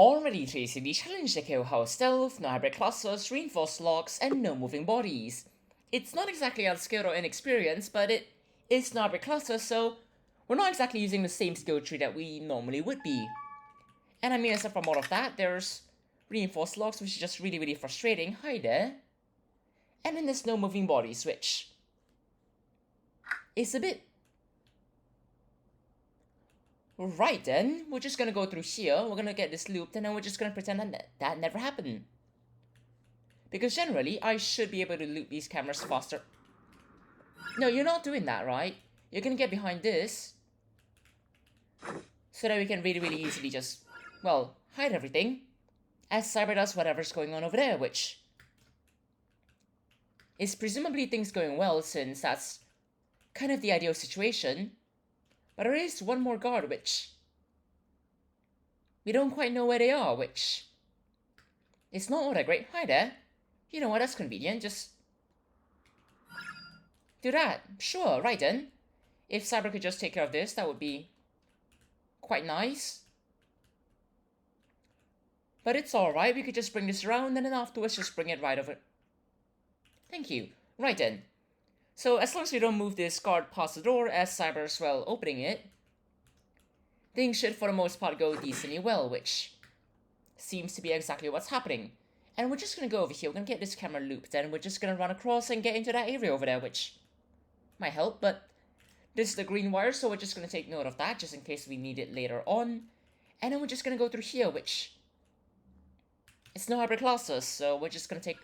Already facing the challenge to Killhouse stealth, no hybrid clusters, reinforced locks, and no moving bodies. It's not exactly unskilled or inexperienced, but it is no hybrid cluster, so we're not exactly using the same skill tree that we normally would be. And I mean, aside from all of that, there's reinforced locks, which is just really frustrating. Hi there. And then there's no moving bodies, which is a bit... Right then, we're just gonna go through here, we're gonna get this looped, and then we're just gonna pretend that never happened. Because generally, I should be able to loop these cameras faster. No, you're not doing that, right? You're gonna get behind this, so that we can really easily just, well, hide everything, as Cyber does whatever's going on over there, which is presumably things going well, since that's kind of the ideal situation. But there is one more guard, which we don't quite know where they are, which is not all that great. Hi there. You know what, that's convenient, just do that. Sure, right then. If Cyber could just take care of this, that would be quite nice. But it's alright, we could just bring this around, and then afterwards just bring it right over. Thank you. Right then. So as long as we don't move this guard past the door as Cyber's, well, opening it, things should for the most part go decently well, which seems to be exactly what's happening. And we're just gonna go over here, we're gonna get this camera looped, and we're just gonna run across and get into that area over there, which might help, but this is the green wire, so we're just gonna take note of that, just in case we need it later on. And then we're just gonna go through here, which it's no hybrid classes, so we're just gonna take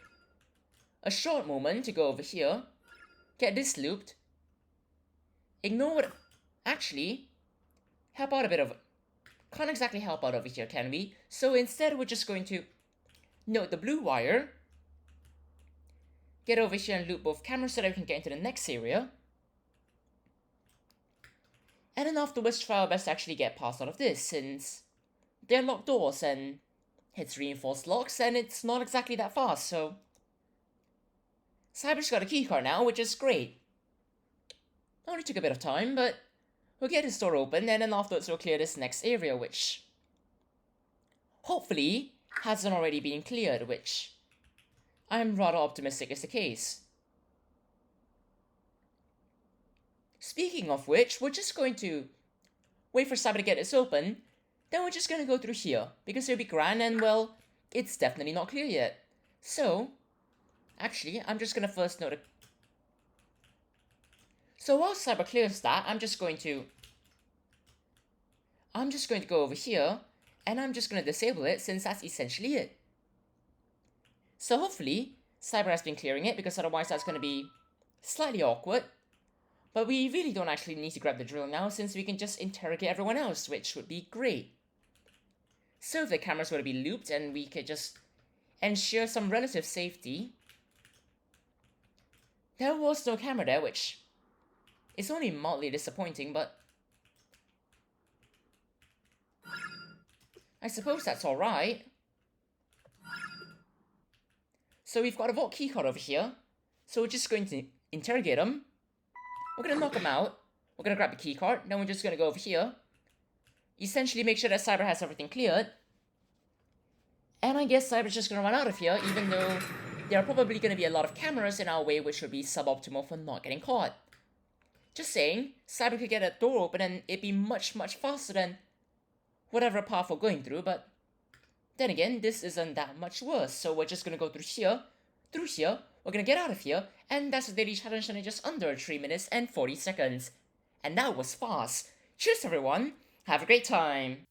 a short moment to go over here, get this looped, ignore what... Actually, help out a bit of... Can't exactly help out over here, can we? So instead, we're just going to note the blue wire, get over here and loop both cameras so that we can get into the next area, and then afterwards try our best to actually get past all of this, since they're locked doors and it's reinforced locks and it's not exactly that fast, so... Cyber's got a keycard now, which is great. Only took a bit of time, but we'll get this door open, and then afterwards we'll clear this next area, which hopefully hasn't already been cleared, which I'm rather optimistic is the case. Speaking of which, we're just going to wait for Cyber to get this open, then we're just going to go through here, because it'll be grand, and well, it's definitely not clear yet. So... Actually, I'm just gonna first note it. So while Cyber clears that, I'm just going to go over here, and I'm just gonna disable it, since that's essentially it. So hopefully, Cyber has been clearing it, because otherwise that's gonna be slightly awkward. But we really don't actually need to grab the drill now, since we can just interrogate everyone else, which would be great. So if the cameras were to be looped, and we could just ensure some relative safety. There was no camera there, which is only mildly disappointing, but I suppose that's alright. So we've got a vault keycard over here, so we're just going to interrogate him. We're going to knock him out, we're going to grab the keycard, then we're just going to go over here, essentially make sure that Cyber has everything cleared, and I guess Cyber's just going to run out of here, even though there are probably going to be a lot of cameras in our way, which would be suboptimal for not getting caught. Just saying, Cyber could get a door open and it'd be much faster than whatever path we're going through, but then again, this isn't that much worse, so we're just going to go through here, we're going to get out of here, and that's the daily challenge in just under 3 minutes and 40 seconds. And that was fast. Cheers everyone, have a great time!